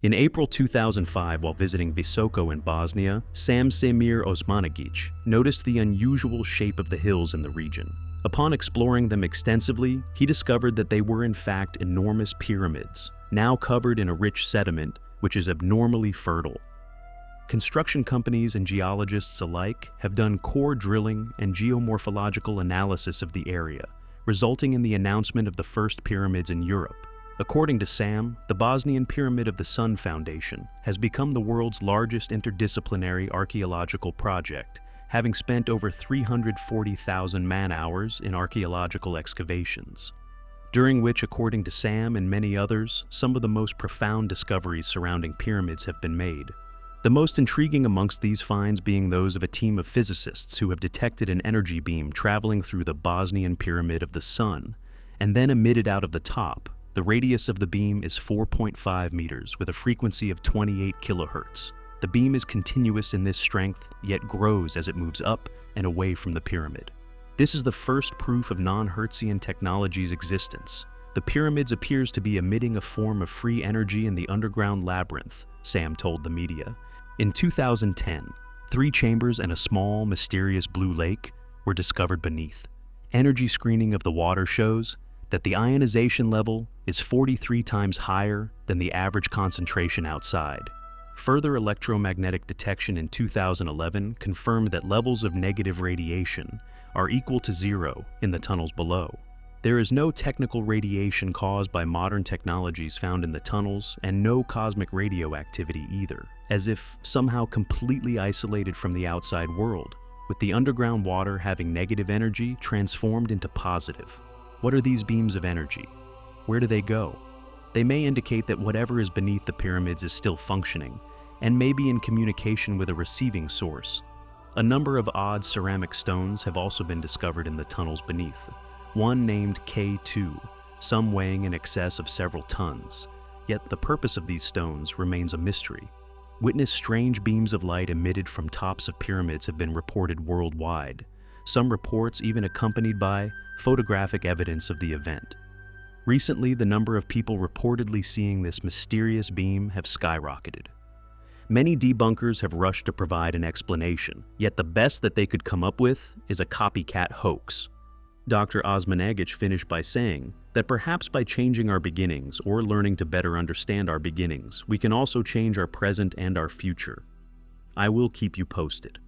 In April 2005, while visiting Visoko in Bosnia, Sam Semir Osmanagic noticed the unusual shape of the hills in the region. Upon exploring them extensively, he discovered that they were in fact enormous pyramids, now covered in a rich sediment which is abnormally fertile. Construction companies and geologists alike have done core drilling and geomorphological analysis of the area, resulting in the announcement of the first pyramids in Europe. According to Sam, the Bosnian Pyramid of the Sun Foundation has become the world's largest interdisciplinary archaeological project, having spent over 340,000 man-hours in archaeological excavations, during which, according to Sam and many others, some of the most profound discoveries surrounding pyramids have been made. The most intriguing amongst these finds being those of a team of physicists who have detected an energy beam traveling through the Bosnian Pyramid of the Sun, and then emitted out of the top. The radius of the beam is 4.5 meters with a frequency of 28 kilohertz. The beam is continuous in this strength, yet grows as it moves up and away from the pyramid. This is the first proof of non-Hertzian technology's existence. The pyramids appears to be emitting a form of free energy in the underground labyrinth, Sam told the media. In 2010, 3 chambers and a small, mysterious blue lake were discovered beneath. Energy screening of the water shows that the ionization level is 43 times higher than the average concentration outside. Further electromagnetic detection in 2011 confirmed that levels of negative radiation are equal to 0 in the tunnels below. There is no technical radiation caused by modern technologies found in the tunnels, and no cosmic radioactivity either, as if somehow completely isolated from the outside world, with the underground water having negative energy transformed into positive. What are these beams of energy? Where do they go? They may indicate that whatever is beneath the pyramids is still functioning, and may be in communication with a receiving source. A number of odd ceramic stones have also been discovered in the tunnels beneath, one named K2, some weighing in excess of several tons. Yet the purpose of these stones remains a mystery. Witness strange beams of light emitted from tops of pyramids have been reported worldwide, some reports even accompanied by photographic evidence of the event. Recently, the number of people reportedly seeing this mysterious beam have skyrocketed. Many debunkers have rushed to provide an explanation, yet the best that they could come up with is a copycat hoax. Dr. Osmanagic finished by saying that perhaps by changing our beginnings or learning to better understand our beginnings, we can also change our present and our future. I will keep you posted.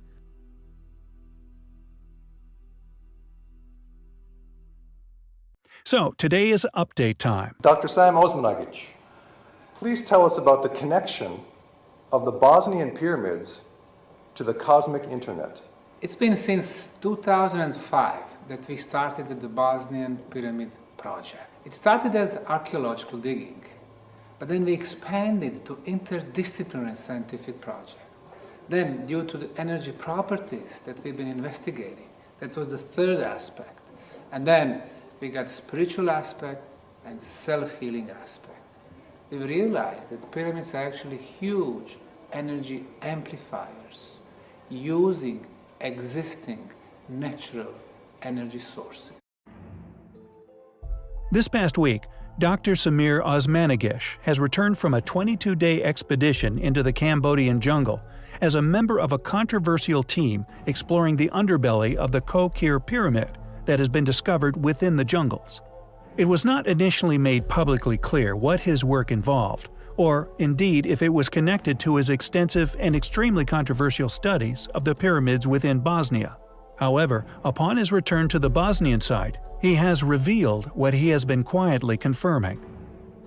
So, today is update time. Dr. Sam Osmanagic, please tell us about the connection of the Bosnian pyramids to the cosmic internet. It's been since 2005 that we started the Bosnian Pyramid project. It started as archaeological digging, but then we expanded to interdisciplinary scientific project. Then, due to the energy properties that we've been investigating, that was the third aspect. And then we got spiritual aspect and self-healing aspect. We realized that pyramids are actually huge energy amplifiers using existing natural energy sources. This past week, Dr. Semir Osmanagic has returned from a 22-day expedition into the Cambodian jungle as a member of a controversial team exploring the underbelly of the Kokir Pyramid that has been discovered within the jungles. It was not initially made publicly clear what his work involved, or indeed if it was connected to his extensive and extremely controversial studies of the pyramids within Bosnia. However, upon his return to the Bosnian side, he has revealed what he has been quietly confirming.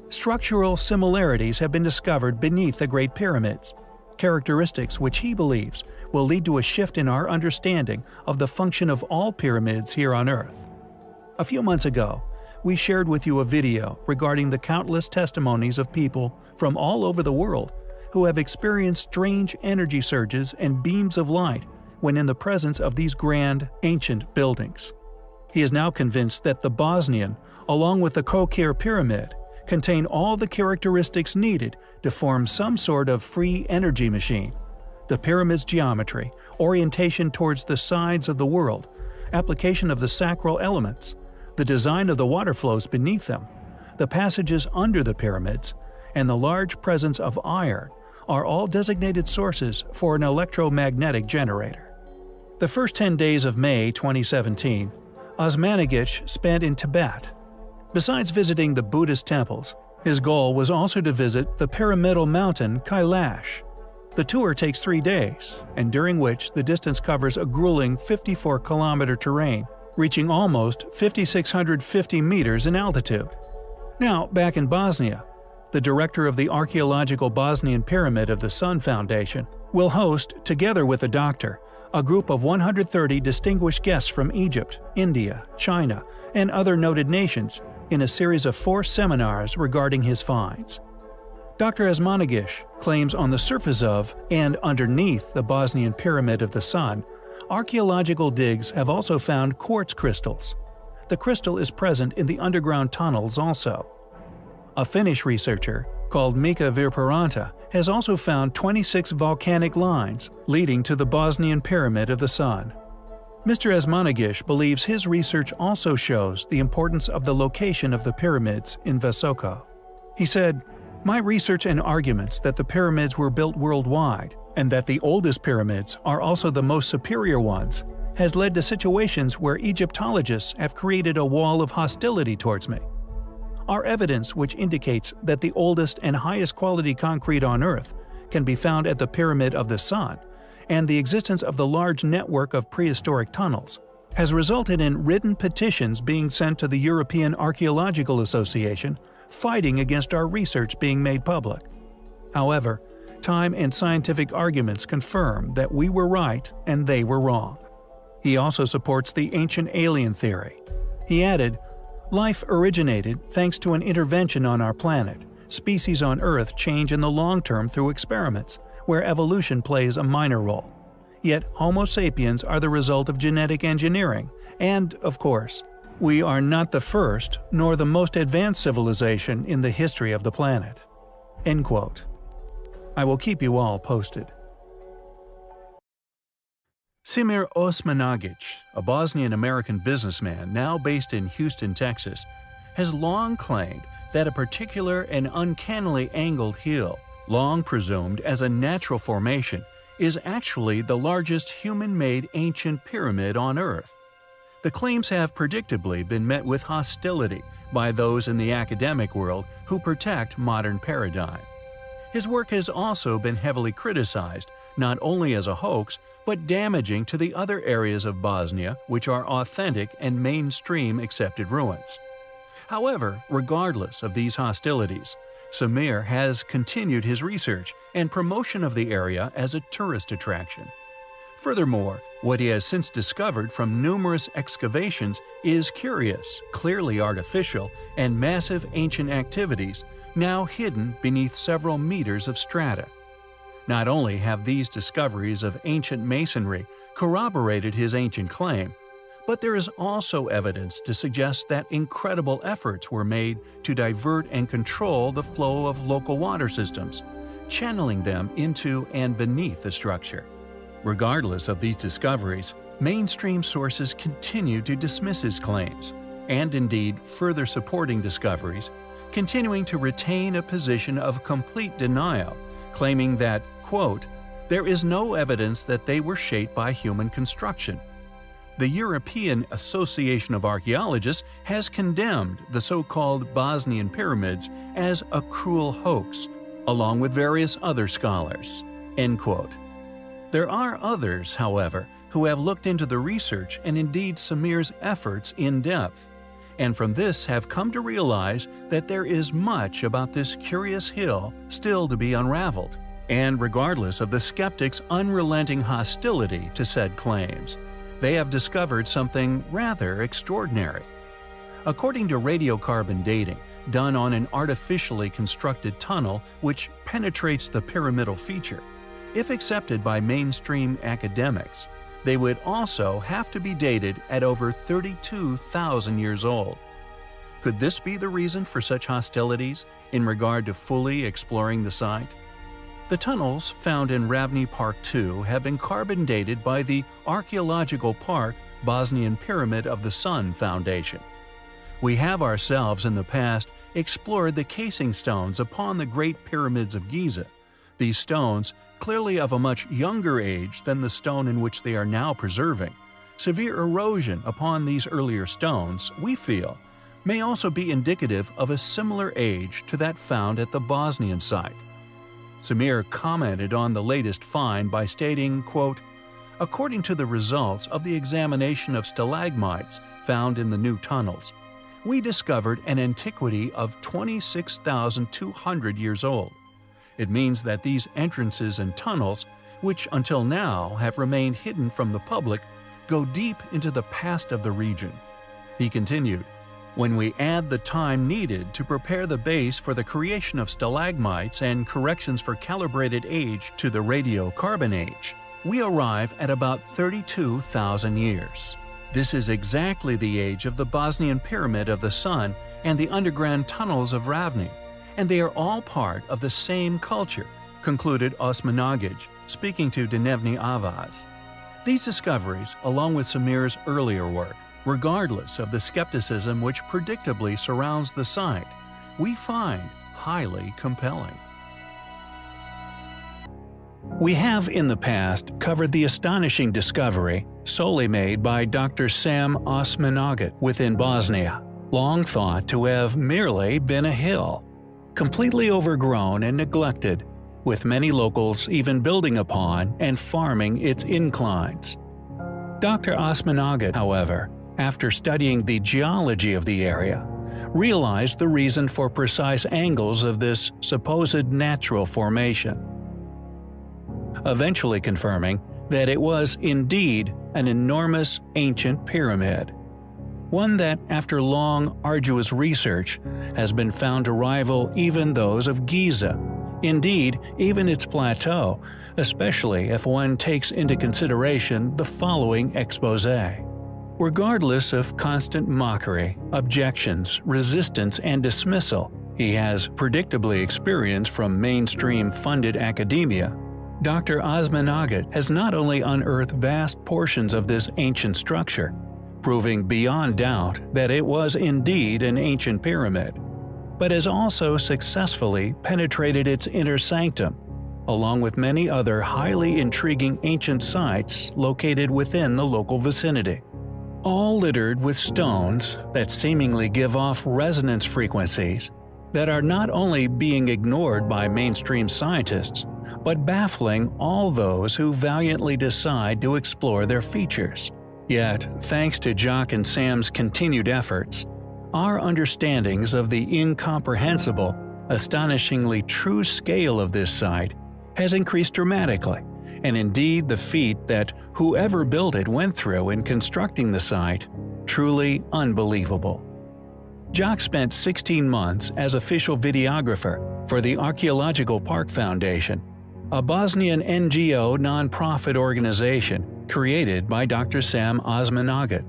Structural similarities have been discovered beneath the Great Pyramids, characteristics which he believes will lead to a shift in our understanding of the function of all pyramids here on Earth. A few months ago, we shared with you a video regarding the countless testimonies of people from all over the world who have experienced strange energy surges and beams of light when in the presence of these grand, ancient buildings. He is now convinced that the Bosnian, along with the Kokir Pyramid, contain all the characteristics needed to form some sort of free energy machine. The pyramid's geometry, orientation towards the sides of the world, application of the sacral elements, the design of the water flows beneath them, the passages under the pyramids, and the large presence of iron are all designated sources for an electromagnetic generator. The first 10 days of May 2017, Osmanagic spent in Tibet. Besides visiting the Buddhist temples, his goal was also to visit the pyramidal mountain Kailash. The tour takes 3 days, and during which the distance covers a grueling 54-kilometer terrain, reaching almost 5,650 meters in altitude. Now, back in Bosnia, the director of the archaeological Bosnian Pyramid of the Sun Foundation will host, together with a doctor, a group of 130 distinguished guests from Egypt, India, China, and other noted nations in a series of 4 seminars regarding his finds. Dr. Osmanagic claims on the surface of and underneath the Bosnian Pyramid of the Sun, archaeological digs have also found quartz crystals. The crystal is present in the underground tunnels also. A Finnish researcher, called Mika Virparanta, has also found 26 volcanic lines leading to the Bosnian Pyramid of the Sun. Mr. Osmanagic believes his research also shows the importance of the location of the pyramids in Visoko. He said, "My research and arguments that the pyramids were built worldwide, and that the oldest pyramids are also the most superior ones, has led to situations where Egyptologists have created a wall of hostility towards me. Our evidence which indicates that the oldest and highest quality concrete on Earth can be found at the Pyramid of the Sun, and the existence of the large network of prehistoric tunnels, has resulted in written petitions being sent to the European Archaeological Association fighting against our research being made public. However, time and scientific arguments confirm that we were right and they were wrong." He also supports the ancient alien theory. He added, "Life originated thanks to an intervention on our planet. Species on Earth change in the long term through experiments, where evolution plays a minor role. Yet Homo sapiens are the result of genetic engineering, and, of course, we are not the first nor the most advanced civilization in the history of the planet." End quote. I will keep you all posted. Semir Osmanagic, a Bosnian-American businessman now based in Houston, Texas, has long claimed that a particular and uncannily angled hill, long presumed as a natural formation, is actually the largest human-made ancient pyramid on Earth. The claims have predictably been met with hostility by those in the academic world who protect modern paradigm. His work has also been heavily criticized, not only as a hoax, but damaging to the other areas of Bosnia which are authentic and mainstream accepted ruins. However, regardless of these hostilities, Semir has continued his research and promotion of the area as a tourist attraction. Furthermore, what he has since discovered from numerous excavations is curious, clearly artificial, and massive ancient activities now hidden beneath several meters of strata. Not only have these discoveries of ancient masonry corroborated his ancient claim, but there is also evidence to suggest that incredible efforts were made to divert and control the flow of local water systems, channeling them into and beneath the structure. Regardless of these discoveries, mainstream sources continue to dismiss his claims, and indeed further supporting discoveries, continuing to retain a position of complete denial, claiming that, quote, "there is no evidence that they were shaped by human construction." The European Association of Archaeologists has condemned the so-called Bosnian pyramids as a cruel hoax, along with various other scholars. End quote. There are others, however, who have looked into the research and indeed Semir's efforts in depth, and from this have come to realize that there is much about this curious hill still to be unraveled, and regardless of the skeptics' unrelenting hostility to said claims, they have discovered something rather extraordinary. According to radiocarbon dating, done on an artificially constructed tunnel which penetrates the pyramidal feature, if accepted by mainstream academics, they would also have to be dated at over 32,000 years old. Could this be the reason for such hostilities in regard to fully exploring the site? The tunnels found in Ravni Park II have been carbon dated by the Archaeological Park Bosnian Pyramid of the Sun Foundation. We have ourselves in the past explored the casing stones upon the Great Pyramids of Giza. These stones, clearly of a much younger age than the stone in which they are now preserving. Severe erosion upon these earlier stones, we feel, may also be indicative of a similar age to that found at the Bosnian site. Samir commented on the latest find by stating, quote, "According to the results of the examination of stalagmites found in the new tunnels, we discovered an antiquity of 26,200 years old. It means that these entrances and tunnels, which until now have remained hidden from the public, go deep into the past of the region." He continued, "When we add the time needed to prepare the base for the creation of stalagmites and corrections for calibrated age to the radiocarbon age, we arrive at about 32,000 years. This is exactly the age of the Bosnian Pyramid of the Sun and the underground tunnels of Ravni, and they are all part of the same culture," concluded Osmanagic, speaking to Dnevni Avaz. These discoveries, along with Samir's earlier work, regardless of the skepticism which predictably surrounds the site, we find highly compelling. We have in the past covered the astonishing discovery solely made by Dr. Sam Osmanagic within Bosnia, long thought to have merely been a hill, completely overgrown and neglected, with many locals even building upon and farming its inclines. Dr. Osmanagic, however, after studying the geology of the area, realized the reason for precise angles of this supposed natural formation, eventually confirming that it was indeed an enormous ancient pyramid, one that, after long, arduous research, has been found to rival even those of Giza, indeed even its plateau, especially if one takes into consideration the following exposé. Regardless of constant mockery, objections, resistance, and dismissal he has predictably experienced from mainstream-funded academia, Dr. Osmanagic has not only unearthed vast portions of this ancient structure, proving beyond doubt that it was indeed an ancient pyramid, but has also successfully penetrated its inner sanctum, along with many other highly intriguing ancient sites located within the local vicinity, all littered with stones that seemingly give off resonance frequencies that are not only being ignored by mainstream scientists, but baffling all those who valiantly decide to explore their features. Yet, thanks to Jock and Sam's continued efforts, our understandings of the incomprehensible, astonishingly true scale of this site has increased dramatically, and indeed the feat that whoever built it went through in constructing the site, truly unbelievable. Jock spent 16 months as official videographer for the Archaeological Park Foundation, a Bosnian NGO non-profit organization created by Dr. Sam Osmanagic,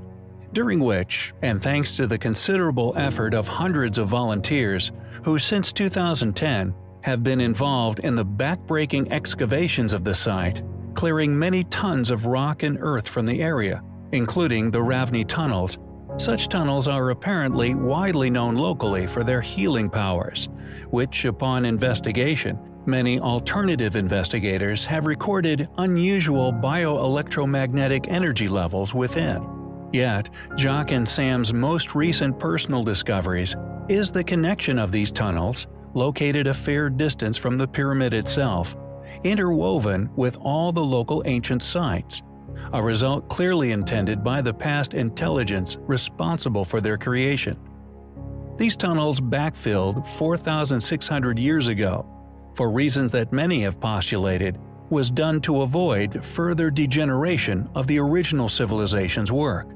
during which, and thanks to the considerable effort of hundreds of volunteers who since 2010 have been involved in the backbreaking excavations of the site, clearing many tons of rock and earth from the area, including the Ravni tunnels. Such tunnels are apparently widely known locally for their healing powers, which, upon investigation, many alternative investigators have recorded unusual bioelectromagnetic energy levels within. Yet, Jock and Sam's most recent personal discoveries is the connection of these tunnels, located a fair distance from the pyramid itself, interwoven with all the local ancient sites, a result clearly intended by the past intelligence responsible for their creation. These tunnels backfilled 4,600 years ago, for reasons that many have postulated was done to avoid further degeneration of the original civilization's work.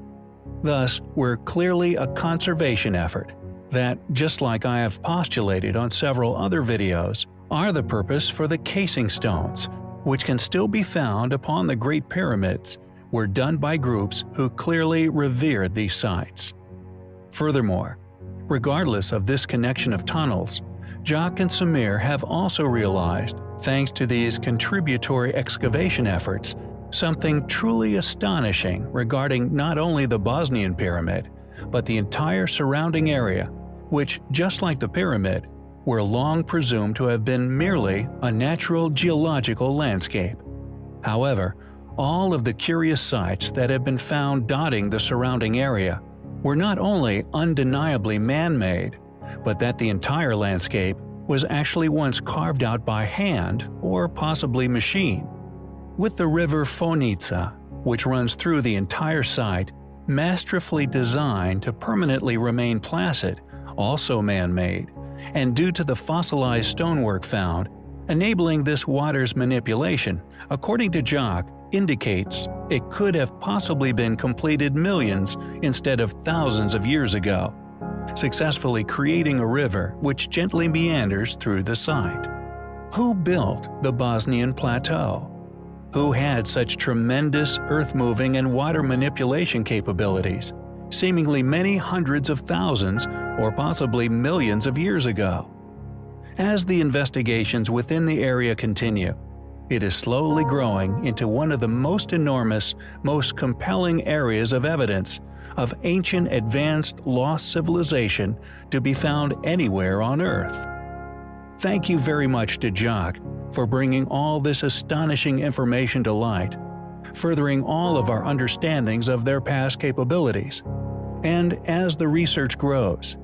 Thus, were clearly a conservation effort that, just like I have postulated on several other videos, are the purpose for the casing stones, which can still be found upon the Great Pyramids, were done by groups who clearly revered these sites. Furthermore, regardless of this connection of tunnels, Jock and Samir have also realized, thanks to these contributory excavation efforts, something truly astonishing regarding not only the Bosnian pyramid, but the entire surrounding area, which, just like the pyramid, were long presumed to have been merely a natural geological landscape. However, all of the curious sites that have been found dotting the surrounding area were not only undeniably man-made, but that the entire landscape was actually once carved out by hand or possibly machine. With the river Fonica, which runs through the entire site, masterfully designed to permanently remain placid, also man-made, and due to the fossilized stonework found, enabling this water's manipulation, according to Jock, indicates it could have possibly been completed millions instead of thousands of years ago, successfully creating a river which gently meanders through the site. Who built the Bosnian Plateau? Who had such tremendous earth-moving and water manipulation capabilities, seemingly many hundreds of thousands or possibly millions of years ago? As the investigations within the area continue, it is slowly growing into one of the most enormous, most compelling areas of evidence of ancient advanced lost civilization to be found anywhere on Earth. Thank you very much to Jock for bringing all this astonishing information to light, furthering all of our understandings of their past capabilities. And as the research grows,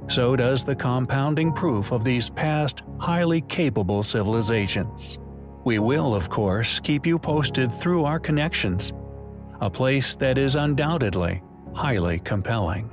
so does the compounding proof of these past highly capable civilizations. We will, of course, keep you posted through our connections, a place that is undoubtedly highly compelling.